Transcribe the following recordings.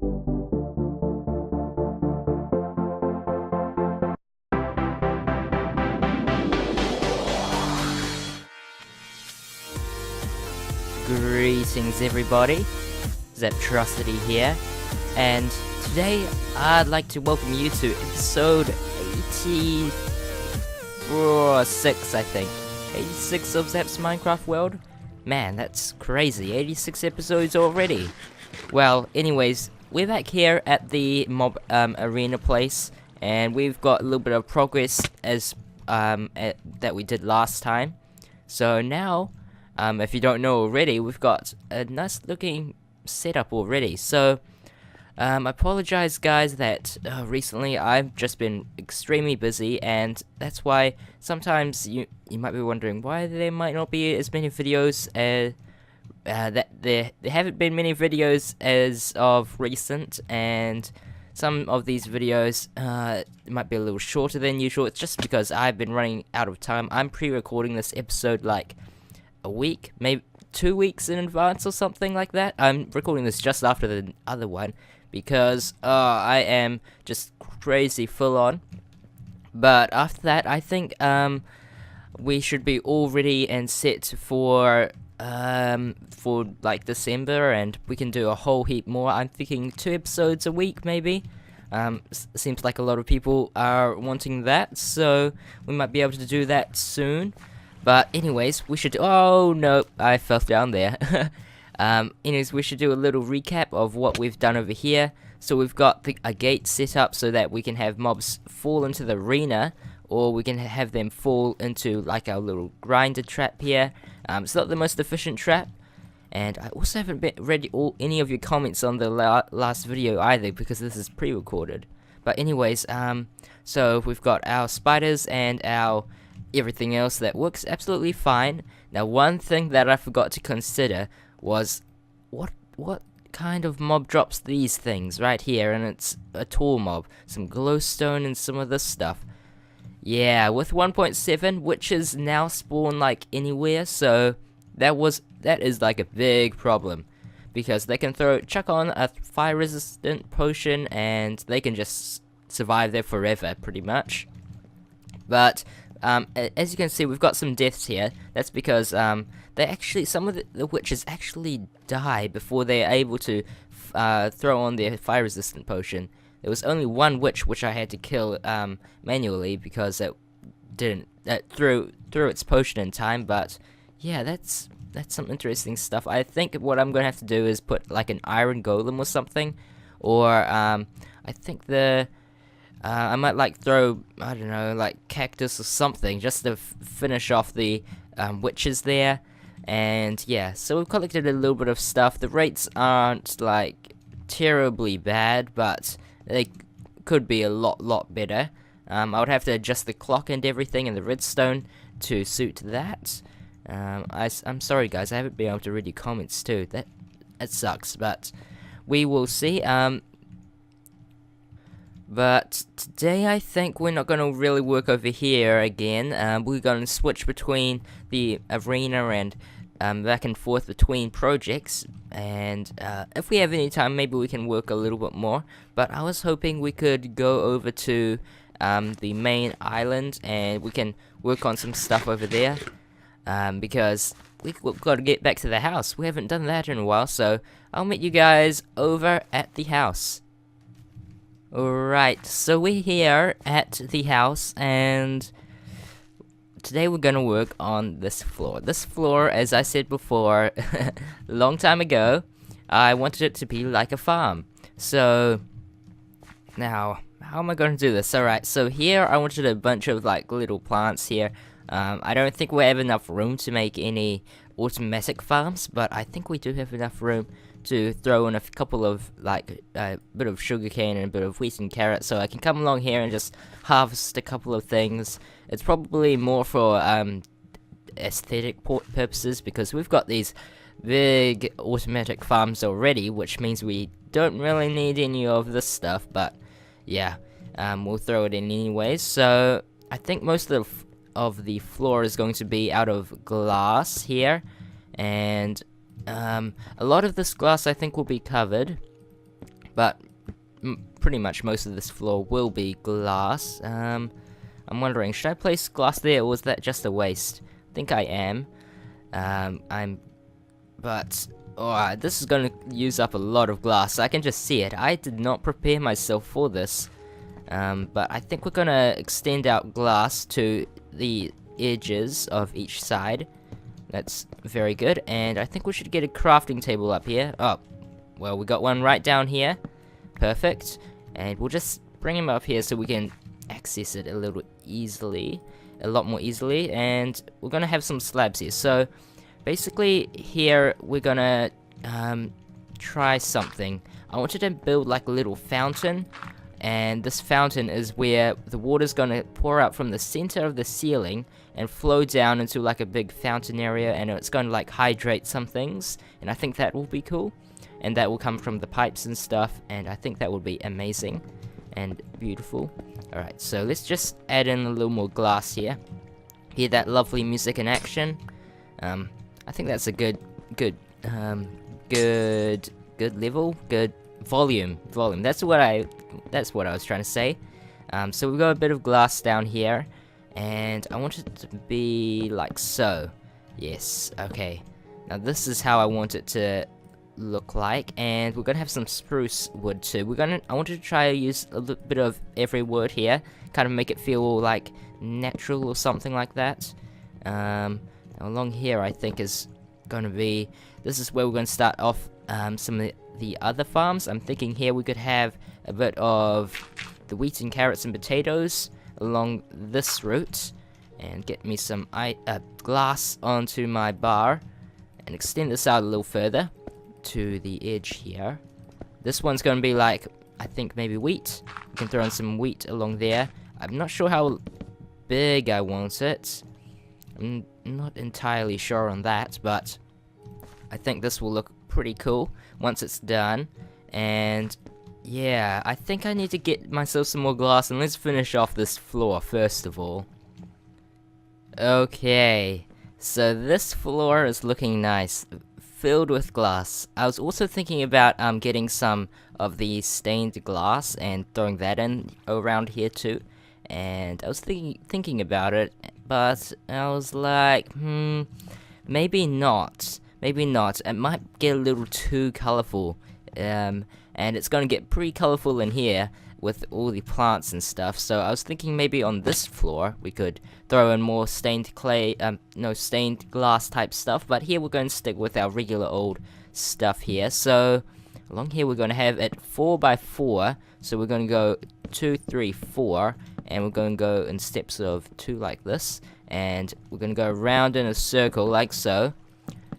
Greetings everybody, Zeptrosity here, and today I'd like to welcome you to episode 86, I think. 86 of Zap's Minecraft World? Man, that's crazy, 86 episodes already. Well, anyways, we're back here at the mob arena place, and we've got a little bit of progress as that we did last time. So now, if you don't know already, we've got a nice looking setup already. So, I apologize guys that recently I've just been extremely busy, and that's why sometimes you might be wondering why there might not be as many videos that there haven't been many videos as of recent, and some of these videos might be a little shorter than usual. It's just because I've been running out of time. I'm pre-recording this episode like a week, maybe 2 weeks in advance or something like that. I'm recording this just after the other one because I am just crazy full on. But after that, I think we should be all ready and set for like December, and we can do a whole heap more. I'm thinking 2 episodes a week maybe. Seems like a lot of people are wanting that, so we might be able to do that soon. But anyways, we should oh no, I fell down there. Anyways, we should do a little recap of what we've done over here. So we've got a gate set up so that we can have mobs fall into the arena, or we can have them fall into like our little grinder trap here. It's not the most efficient trap, and I also haven't read any of your comments on the last video either, because this is pre-recorded. But anyways, so we've got our spiders and our everything else that works absolutely fine. Now, one thing that I forgot to consider was what kind of mob drops these things right here, and it's a tall mob, some glowstone and some of this stuff. Yeah, with 1.7, witches now spawn like anywhere, so that is like a big problem, because they can chuck on a fire resistant potion and they can just survive there forever pretty much. But as you can see, we've got some deaths here. That's because some of the witches actually die before they're able to throw on their fire resistant potion. There was only one witch which I had to kill manually because it threw its potion in time. But yeah, that's some interesting stuff. I think what I'm gonna have to do is put like an iron golem or something, or I think I might like throw, I don't know, like cactus or something just to finish off the witches there. And yeah, so we've collected a little bit of stuff. The rates aren't like terribly bad, but they could be a lot better. I would have to adjust the clock and everything and the redstone to suit that. I'm sorry guys, I haven't been able to read your comments too. That sucks, but we will see. But today I think we're not going to really work over here again. We're going to switch between the arena and back and forth between projects. And if we have any time, maybe we can work a little bit more. But I was hoping we could go over to the main island and we can work on some stuff over there. Because we've got to get back to the house. We haven't done that in a while, so I'll meet you guys over at the house. Alright, so we're here at the house, and today we're gonna work on this floor. This floor, as I said before, a long time ago, I wanted it to be like a farm. So, now, how am I gonna do this? Alright, so here I wanted a bunch of like little plants here. I don't think we have enough room to make any automatic farms, but I think we do have enough room to throw in a couple of like a bit of sugarcane and a bit of wheat and carrot, so I can come along here and just harvest a couple of things. It's probably more for aesthetic purposes, because we've got these big automatic farms already, which means we don't really need any of this stuff. But yeah, we'll throw it in anyways. So I think most of the floor is going to be out of glass here, and a lot of this glass I think will be covered. but pretty much most of this floor will be glass. I'm wondering, should I place glass there, or was that just a waste? I think I am. But this is going to use up a lot of glass. I can just see it. I did not prepare myself for this. But I think we're going to extend out glass to the edges of each side. That's very good. And I think we should get a crafting table up here. Oh, well, we got one right down here. Perfect. And we'll just bring him up here so we can access it a lot more easily. And we're going to have some slabs here. So basically here we're going to try something. I wanted to build like a little fountain. And this fountain is where the water's going to pour out from the center of the ceiling and flow down into like a big fountain area, and it's going to like hydrate some things, and I think that will be cool. And that will come from the pipes and stuff, and I think that would be amazing and beautiful. Alright, so let's just add in a little more glass here. Hear that lovely music in action. I think that's a good level, good volume. That's what I was trying to say. So we've got a bit of glass down here, and I want it to be like so. Yes, okay. Now this is how I want it to look like, and we're gonna have some spruce wood too. I wanted to try to use a little bit of every wood here, kind of make it feel like natural or something like that. Now along here I think is gonna be, this is where we're gonna start off some of the other farms. I'm thinking here we could have a bit of the wheat and carrots and potatoes along this route, and get me some glass onto my bar and extend this out a little further to the edge here. This one's going to be like, I think maybe wheat. We can throw in some wheat along there. I'm not sure how big I want it. I'm not entirely sure on that, but I think this will look pretty cool once it's done. And yeah, I think I need to get myself some more glass, and let's finish off this floor first of all. Okay, so this floor is looking nice, filled with glass. I was also thinking about getting some of the stained glass and throwing that in around here too. And I was thinking about it, but I was like, maybe not. Maybe not. It might get a little too colorful. And it's going to get pretty colorful in here with all the plants and stuff. So I was thinking maybe on this floor we could throw in more stained stained glass type stuff. But here we're going to stick with our regular old stuff here. So along here we're going to have it 4x4. So we're going to go 2, 3, 4, and we're going to go in steps of 2 like this, and we're going to go around in a circle like so.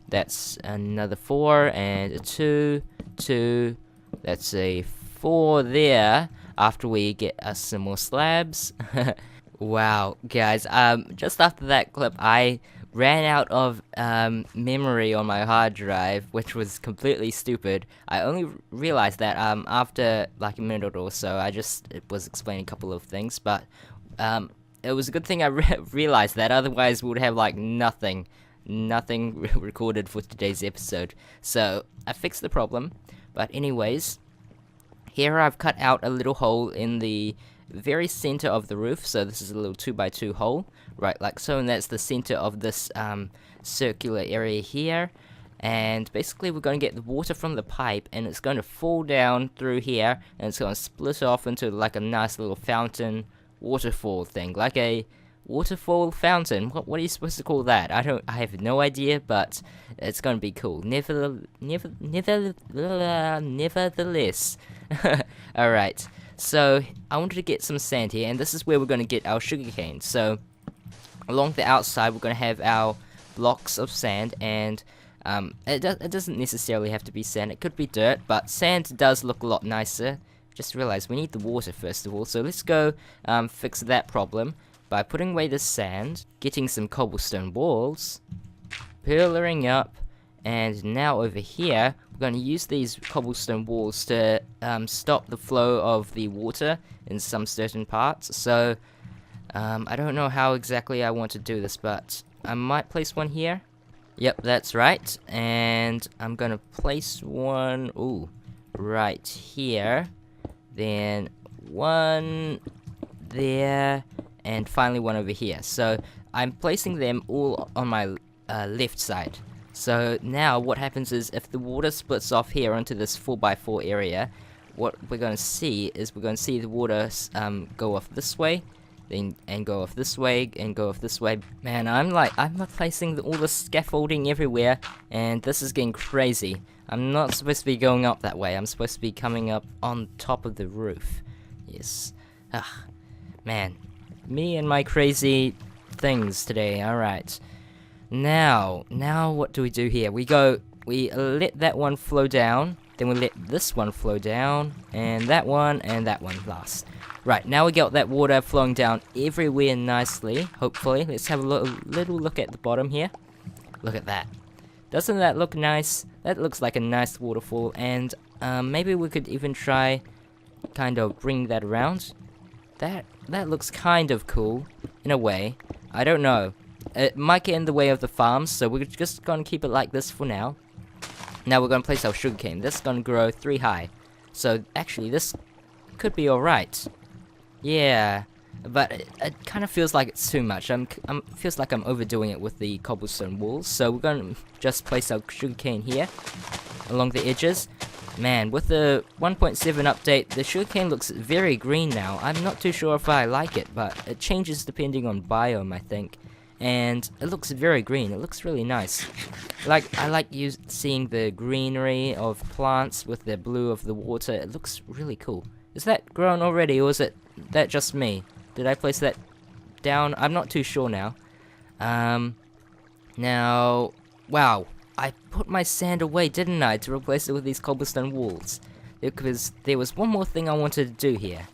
That's another 4 and a 2, 2. That's a 4 there, after we get us some more slabs. Wow, guys, just after that clip, I ran out of memory on my hard drive, which was completely stupid. I only realized that after like a minute or so. I just was explaining a couple of things, but it was a good thing I realized that, otherwise we would have like nothing recorded for today's episode. So I fixed the problem. But anyways, here I've cut out a little hole in the very center of the roof. So this is a little 2x2 hole, right, like so, and that's the center of this circular area here. And basically we're going to get the water from the pipe, and it's going to fall down through here, and it's going to split off into like a nice little fountain waterfall thing, like a waterfall fountain. What are you supposed to call that? I have no idea, but it's gonna be cool. Nevertheless. Alright, so I wanted to get some sand here, and this is where we're gonna get our sugarcane. So along the outside we're gonna have our blocks of sand, and it doesn't necessarily have to be sand, it could be dirt, but sand does look a lot nicer. Just realized we need the water first of all, so let's go fix that problem by putting away the sand, getting some cobblestone walls, pillaring up, and now over here, we're going to use these cobblestone walls to stop the flow of the water in some certain parts. So, I don't know how exactly I want to do this, but I might place one here. Yep, that's right, and I'm going to place one, right here, then one there, and finally one over here. So I'm placing them all on my left side. So now what happens is if the water splits off here onto this 4x4 area, what we're going to see is we're going to see the water go off this way, then and go off this way, and go off this way. Man, I'm placing all the scaffolding everywhere, and this is getting crazy. I'm not supposed to be going up that way. I'm supposed to be coming up on top of the roof. Yes. Man, me and my crazy things today. Alright. Now what do we do here? We let that one flow down, then we let this one flow down, and that one last. Right, now we got that water flowing down everywhere nicely, hopefully. Let's have a little look at the bottom here. Look at that. Doesn't that look nice? That looks like a nice waterfall, and maybe we could even try kind of bring that around. That looks kind of cool, in a way. I don't know. It might get in the way of the farms, so we're just gonna keep it like this for now. Now we're gonna place our sugarcane. This is gonna grow 3 high. So actually this could be alright. Yeah, but it kind of feels like it's too much. Feels like I'm overdoing it with the cobblestone walls. So we're gonna just place our sugarcane here, along the edges. Man, with the 1.7 update, the sugarcane looks very green now. I'm not too sure if I like it, but it changes depending on biome, I think. And it looks very green. It looks really nice. I like seeing the greenery of plants with the blue of the water. It looks really cool. Is that grown already, or is that just me? Did I place that down? I'm not too sure now. Now, wow. I put my sand away, didn't I, to replace it with these cobblestone walls. Because there was one more thing I wanted to do here.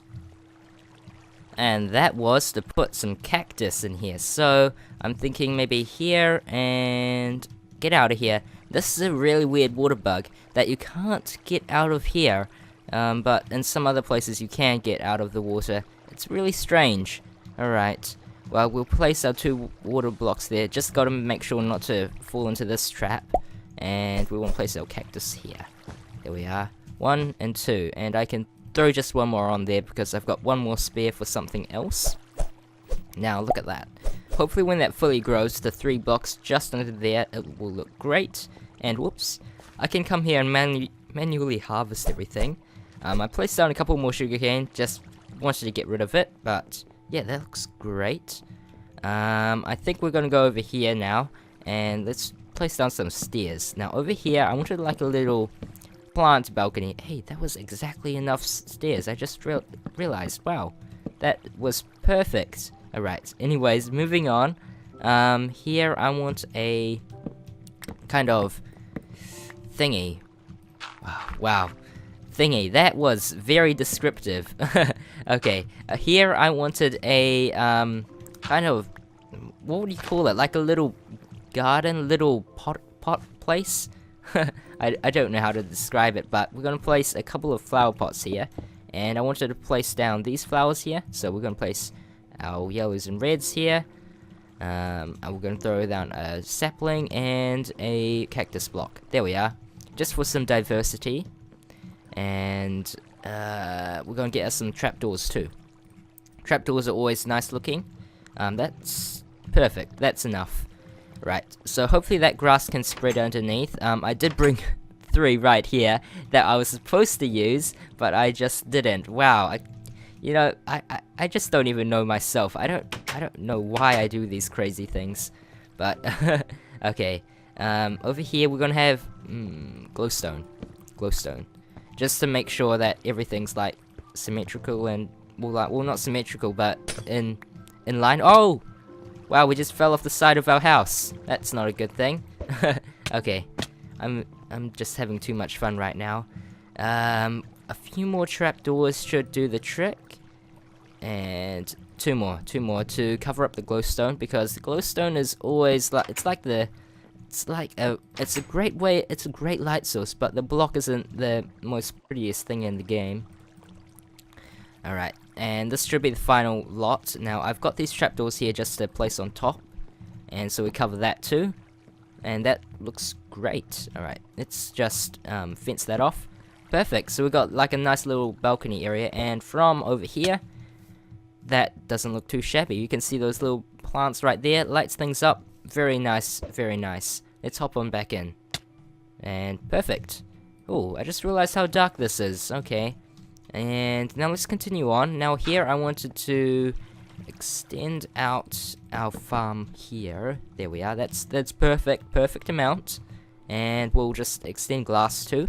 And that was to put some cactus in here. So, I'm thinking maybe here and get out of here. This is a really weird water bug that you can't get out of here. But in some other places you can get out of the water. It's really strange. Alright. Well, we'll place our 2 water blocks there. Just gotta make sure not to fall into this trap. And we want to place our cactus here. There we are. 1 and 2. And I can throw just one more on there because I've got one more spare for something else. Now, look at that. Hopefully when that fully grows to 3 blocks just under there, it will look great. And whoops. I can come here and manually harvest everything. I placed down a couple more sugarcane. Just wanted to get rid of it. But yeah, that looks great. I think we're gonna go over here now, and let's place down some stairs. Now over here, I wanted like a little plant balcony. Hey, that was exactly enough stairs. I just realized. Wow, that was perfect. Alright, anyways, moving on. Here I want a kind of thingy. Wow. Thingy. That was very descriptive. Okay, here I wanted a kind of, what would you call it? Like a little garden, little pot place. I don't know how to describe it, but we're gonna place a couple of flower pots here, and I wanted to place down these flowers here. So we're gonna place our yellows and reds here. And we're gonna throw down a sapling and a cactus block. There we are, just for some diversity. And we're gonna get us some trapdoors too. Trapdoors are always nice looking. That's perfect. That's enough. Right. So hopefully that grass can spread underneath. I did bring 3 right here that I was supposed to use, but I just didn't. Wow. I just don't even know myself. I don't know why I do these crazy things. But okay. Over here we're gonna have glowstone. Just to make sure that everything's like symmetrical and well, not symmetrical, but in line. Oh, wow! We just fell off the side of our house. That's not a good thing. Okay, I'm just having too much fun right now. A few more trapdoors should do the trick, and two more to cover up the glowstone, because the glowstone is always like it's a great way. It's a great light source, but the block isn't the most prettiest thing in the game. Alright, and this should be the final lot. Now, I've got these trapdoors here just to place on top, and so we cover that too, and that looks great. Alright, let's just fence that off. Perfect. So we got like a nice little balcony area, and from over here, that doesn't look too shabby. You can see those little plants right there. Lights things up. Very nice, very nice. Let's hop on back in. And perfect. Oh, I just realized how dark this is. Okay. And now let's continue on. Now here I wanted to extend out our farm here. There we are. That's perfect amount. And we'll just extend glass too.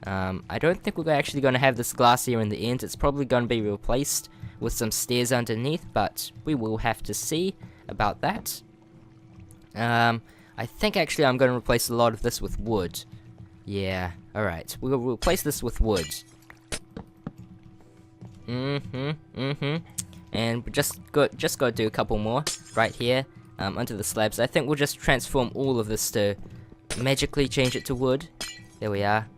I don't think we're actually going to have this glass here in the end. It's probably going to be replaced with some stairs underneath, but we will have to see about that. I think actually I'm going to replace a lot of this with wood. Yeah, alright. We'll replace this with wood. And we just got to do a couple more right here under the slabs. I think we'll just transform all of this to magically change it to wood. There we are.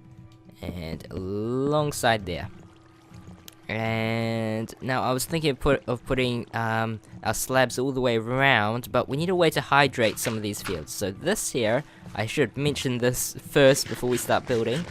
And alongside there. And now I was thinking of putting our slabs all the way around, but we need a way to hydrate some of these fields. So this here, I should mention this first before we start building.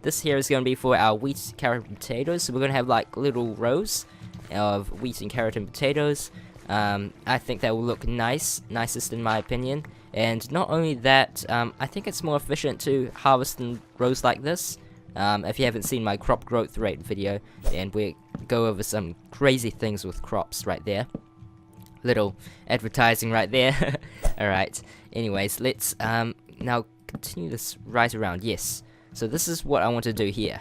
This here is going to be for our wheat, carrot, and potatoes. So we're going to have like little rows of wheat and carrot and potatoes. I think that will look nice, nicest in my opinion. And not only that, I think it's more efficient to harvest in rows like this. If you haven't seen my crop growth rate video, and we go over some crazy things with crops right there. Little advertising right there. Alright, anyways, let's now continue this right around. Yes, so this is what I want to do here.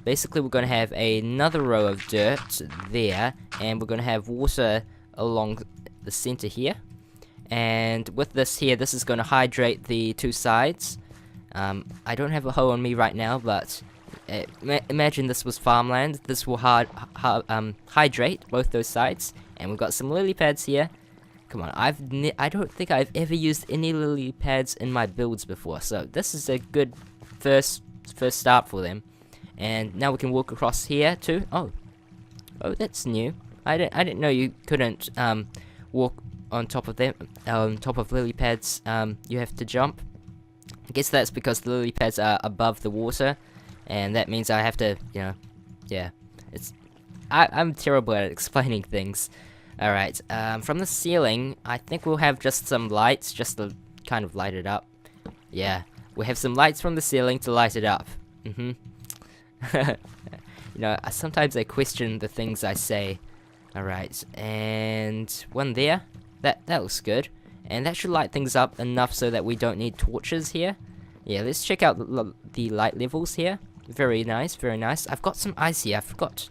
Basically, we're going to have another row of dirt there, and we're going to have water along the center here. And with this here, this is going to hydrate the two sides. I don't have a hoe on me right now, but imagine this was farmland. This will hydrate both those sides. And we've got some lily pads here. Come on, I don't think I've ever used any lily pads in my builds before, so this is a good first start for them. And now we can walk across here too. Oh, that's new. I didn't know you couldn't walk on top of them, on top of lily pads. You have to jump. I guess that's because the lily pads are above the water, and that means I have to, yeah. I'm terrible at explaining things. Alright, from the ceiling, I think we'll have just some lights, just to kind of light it up. Yeah, we have some lights from the ceiling to light it up. Sometimes I question the things I say. Alright, and one there. That looks good. And that should light things up enough so that we don't need torches here. Yeah, let's check out the light levels here. Very nice, very nice. I've got some ice here. I forgot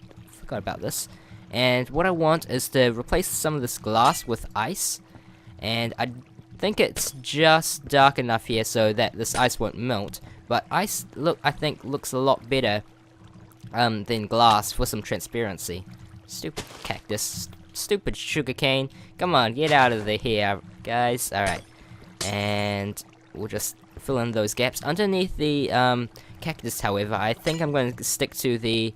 about this. And what I want is to replace some of this glass with ice. And I think it's just dark enough here so that this ice won't melt. But ice, I think looks a lot better than glass for some transparency. Stupid cactus. Stupid sugarcane. Come on, get out of here, guys. Alright. And we'll just fill in those gaps. Underneath the cactus, however, I think I'm going to stick to the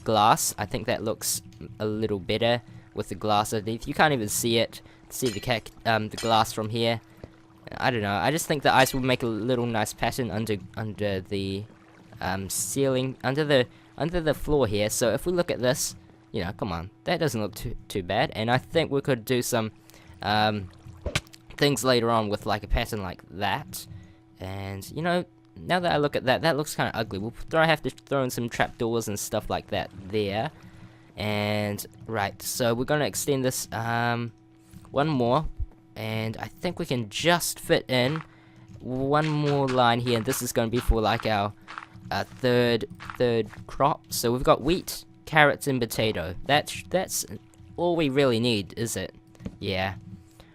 glass. I think that looks a little better with the glass underneath. You can't even see it. See the glass from here. I don't know. I just think the ice will make a little nice pattern under the ceiling, under the floor here. So if we look at this, come on, that doesn't look too bad. And I think we could do some things later on with like a pattern like that. And now that I look at that, that looks kind of ugly. We'll have to throw in some trapdoors and stuff like that there. And right, so we're gonna extend this one more, and I think we can just fit in one more line here. And this is gonna be for like our third crop. So we've got wheat, carrots, and potato. That's all we really need, is it? Yeah.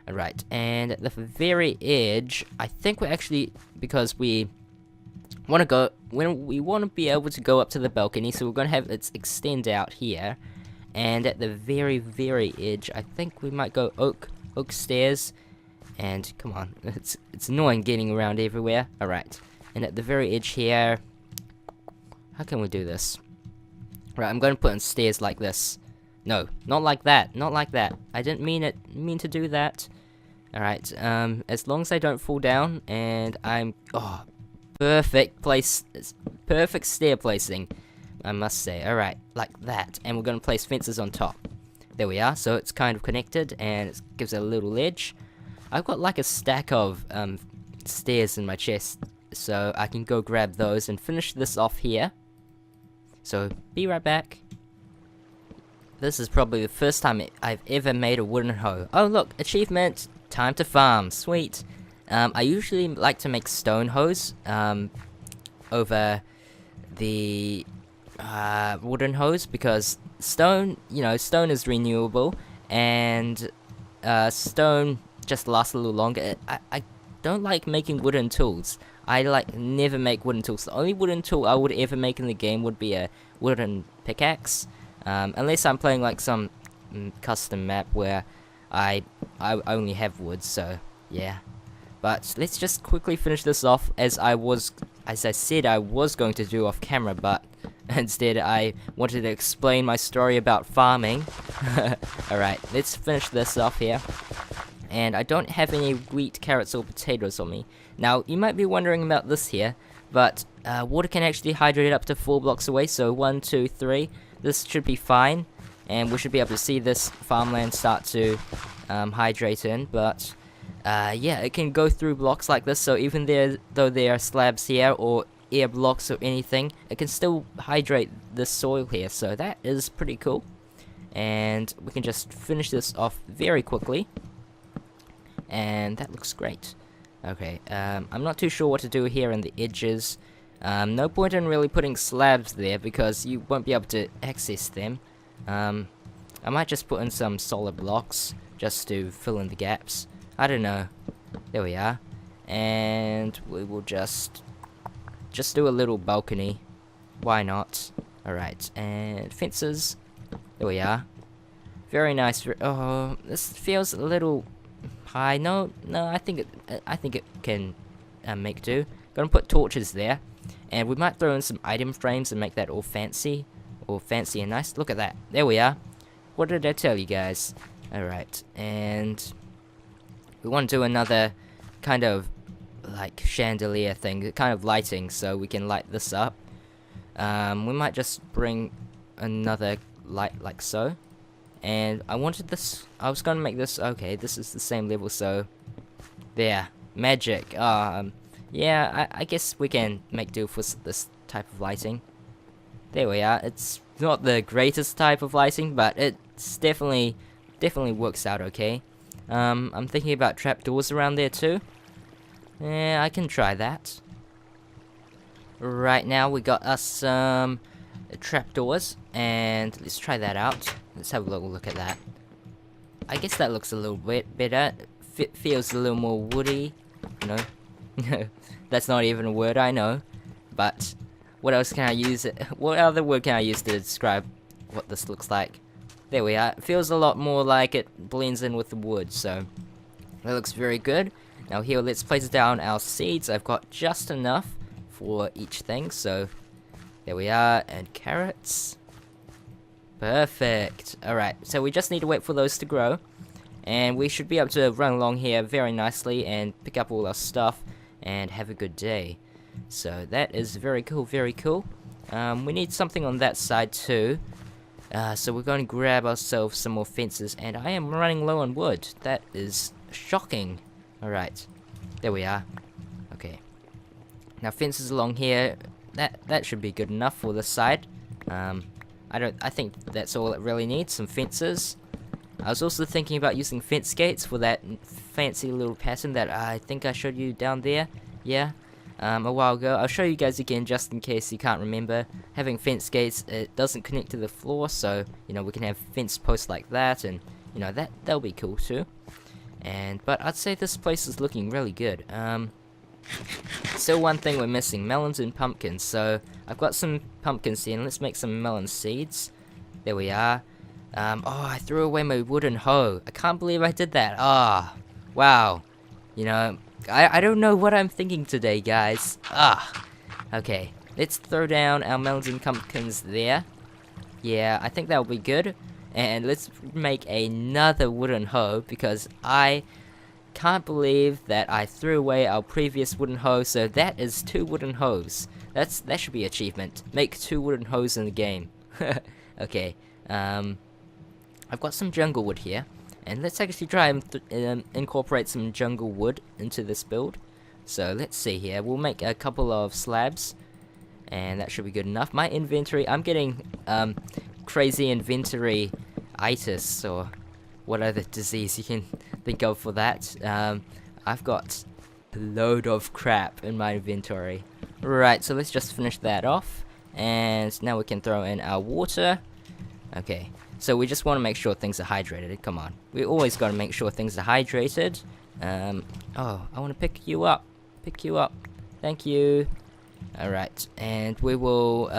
Alright, and at the very edge, I think we're actually, because we want to be able to go up to the balcony, so we're going to have it extend out here. And at the very edge, I think we might go oak stairs. And come on, it's annoying getting around everywhere. Alright, and at the very edge here, how can we do this? Right, I'm going to put in stairs like this. No, not like that. Not like that. I didn't mean to do that. Alright, as long as I don't fall down and I'm... Oh, Perfect place, perfect stair placing, I must say. Alright, like that. And we're gonna place fences on top. There we are, so it's kind of connected, and it gives it a little ledge. I've got like a stack of stairs in my chest, so I can go grab those and finish this off here. So, be right back. This is probably the first time I've ever made a wooden hoe. Oh look, achievement! Time to farm, sweet! I usually like to make stone hoes, over the, wooden hoes, because stone, you know, stone is renewable, and, stone just lasts a little longer. I don't like making wooden tools. I never make wooden tools. The only wooden tool I would ever make in the game would be a wooden pickaxe. Unless I'm playing like some custom map where I only have wood, so yeah. But let's just quickly finish this off, as I said I was going to do off camera, but instead I wanted to explain my story about farming. Alright, let's finish this off here. And I don't have any wheat, carrots, or potatoes on me. Now, you might be wondering about this here, but water can actually hydrate up to 4 blocks away, so 1, 2, 3. This should be fine, and we should be able to see this farmland start to hydrate in, but yeah, it can go through blocks like this, so even though there are slabs here, or air blocks or anything, it can still hydrate this soil here, so that is pretty cool. And we can just finish this off very quickly. And that looks great. Okay, I'm not too sure what to do here in the edges. No point in really putting slabs there, because you won't be able to access them. I might just put in some solid blocks, just to fill in the gaps. I don't know. There we are. And we will just do a little balcony. Why not? Alright, and fences. There we are. Very nice. Oh, this feels a little high. No, I think it can make do. Gonna put torches there, and we might throw in some item frames and make that all fancy and nice. Look at that. There we are. What did I tell you guys? Alright, and we want to do another kind of like chandelier thing, kind of lighting, so we can light this up. We might just bring another light like so. And I wanted this, I was gonna make this, okay, this is the same level, so there, magic. Yeah, I guess we can make do with this type of lighting. There we are. It's not the greatest type of lighting, but it's definitely works out okay. I'm thinking about trapdoors around there too. Yeah, I can try that. Right now we got us some trapdoors, and let's try that out. Let's have a little look at that. I guess that looks a little bit better. Feels a little more woody, you know. That's not even a word, I know. But what else can I use? What other word can I use to describe what this looks like? There we are. It feels a lot more like it blends in with the wood, so that looks very good. Now here, let's place down our seeds. I've got just enough for each thing, so there we are. And carrots. Perfect. Alright, so we just need to wait for those to grow, and we should be able to run along here very nicely and pick up all our stuff and have a good day. So that is very cool, very cool. We need something on that side too. So we're going to grab ourselves some more fences, and I am running low on wood. That is shocking. Alright, there we are. Okay. Now fences along here, that should be good enough for this side. I think that's all it really needs, some fences. I was also thinking about using fence gates for that fancy little pattern that I think I showed you down there. Yeah, a while ago. I'll show you guys again just in case you can't remember. Having fence gates, it doesn't connect to the floor, so you know we can have fence posts like that, and you know that'll be cool too. But I'd say this place is looking really good. Still one thing we're missing, melons and pumpkins. So I've got some pumpkins here, and let's make some melon seeds. There we are. Oh, I threw away my wooden hoe. I can't believe I did that. Ah, wow. You know, I don't know what I'm thinking today, guys. Okay. Let's throw down our melons and pumpkins there. Yeah, I think that'll be good. And let's make another wooden hoe, because I can't believe that I threw away our previous wooden hoe, so that is 2 wooden hoes. That should be achievement. Make 2 wooden hoes in the game. Okay, I've got some jungle wood here, and let's actually try and incorporate some jungle wood into this build. So let's see here, we'll make a couple of slabs, and that should be good enough. My inventory, I'm getting crazy inventory itis, or what other disease you can think of for that. I've got a load of crap in my inventory. Right, so let's just finish that off, and now we can throw in our water. Okay, so we just want to make sure things are hydrated. Come on, we always got to make sure things are hydrated. Oh, I want to pick you up. Thank you. Alright, and we will,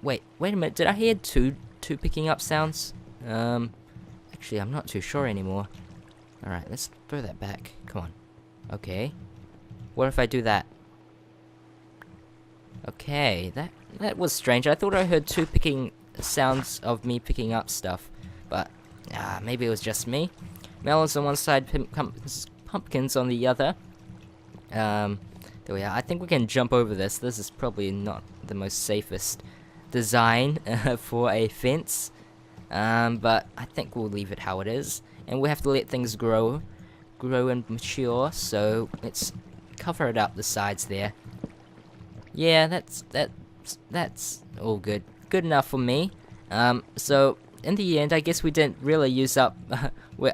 wait a minute, did I hear two picking up sounds? Actually, I'm not too sure anymore. Alright, let's throw that back. Come on. Okay. What if I do that? Okay, that was strange. I thought I heard 2 picking sounds of me picking up stuff, but maybe it was just me. Melons on one side, pumpkins on the other. There we are. I think we can jump over this. This is probably not the most safest design for a fence, but I think we'll leave it how it is, and we have to let things grow and mature. So let's cover it up the sides there. Yeah, that's all good. Good enough for me. So in the end, I guess we didn't really use up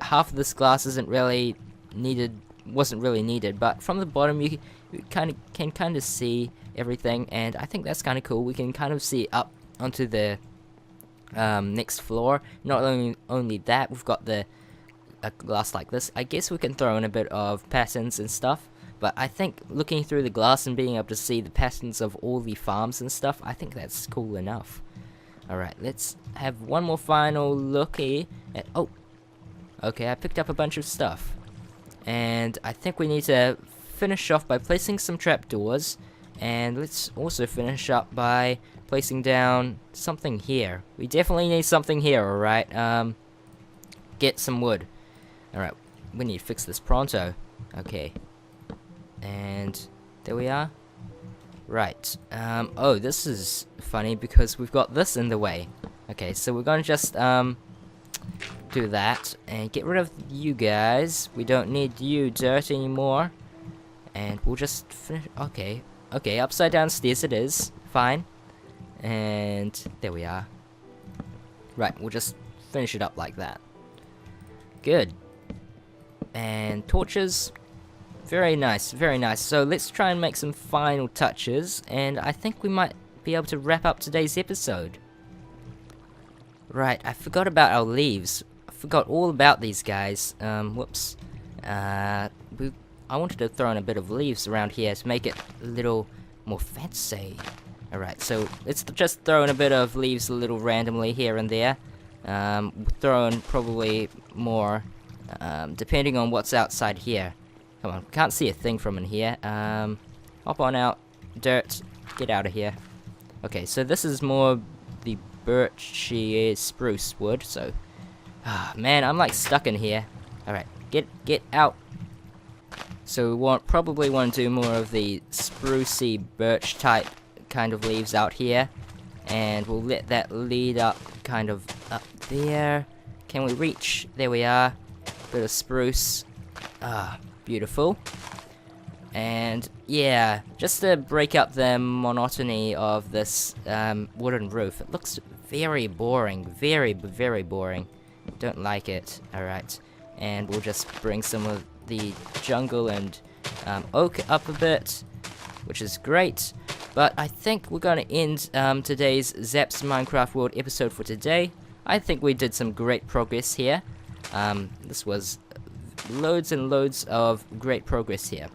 half of this glass wasn't really needed, but from the bottom you can kind of see everything, and I think that's kind of cool. We can kind of see up onto the next floor. Not only that, we've got a glass like this. I guess we can throw in a bit of patterns and stuff, but I think looking through the glass and being able to see the patterns of all the farms and stuff, I think that's cool enough. Alright, let's have one more final looky at... Oh! Okay, I picked up a bunch of stuff. And I think we need to finish off by placing some trapdoors. And let's also finish up by placing down something here. We definitely need something here, alright? Get some wood. Alright, we need to fix this pronto. Okay. And there we are. Right. Oh, this is funny because we've got this in the way. Okay, so we're gonna just do that and get rid of you guys. We don't need you dirt anymore. And we'll just finish. Okay. Okay, upside down stairs it is. Fine. And there we are. Right, we'll just finish it up like that. Good. And torches. Very nice, very nice. So let's try and make some final touches, and I think we might be able to wrap up today's episode. Right, I forgot about our leaves. I forgot all about these guys. Whoops. I wanted to throw in a bit of leaves around here to make it a little more fancy. Alright, so let's just throw in a bit of leaves a little randomly here and there. Throw in probably more, depending on what's outside here. Come on, can't see a thing from in here. Hop on out. Dirt. Get out of here. Okay, so this is more the birchy spruce wood, so... man, I'm like stuck in here. Alright, get out. So we probably want to do more of the sprucey birch type kind of leaves out here. And we'll let that lead up kind of up there. Can we reach? There we are. Bit of spruce. Beautiful. And yeah, just to break up the monotony of this wooden roof. It looks very boring, very boring. Don't like it. Alright, and we'll just bring some of the jungle and oak up a bit, which is great. But I think we're going to end today's Zap's Minecraft World episode for today. I think we did some great progress here. This was loads and loads of great progress here.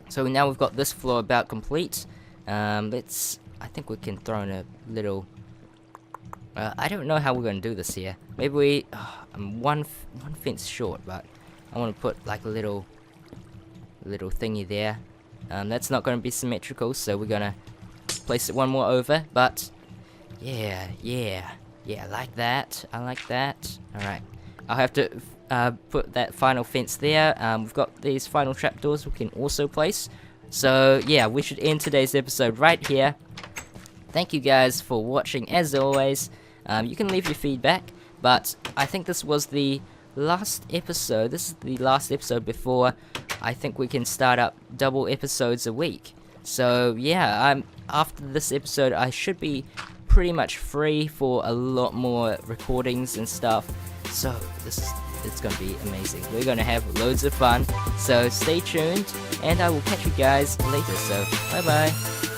So now we've got this floor about complete. I think we can throw in a little... I don't know how we're going to do this here. Maybe I'm one fence short, but I want to put like a little thingy there. That's not going to be symmetrical, so we're going to place it one more over. But yeah, I like that. Alright. I'll have to put that final fence there. We've got these final trapdoors we can also place. So yeah, we should end today's episode right here. Thank you guys for watching as always. You can leave your feedback, but I think this was the last episode. This is the last episode before I think we can start up double episodes a week. So yeah, after this episode I should be pretty much free for a lot more recordings and stuff. So it's gonna be amazing. We're gonna have loads of fun. So stay tuned, and I will catch you guys later. So bye bye.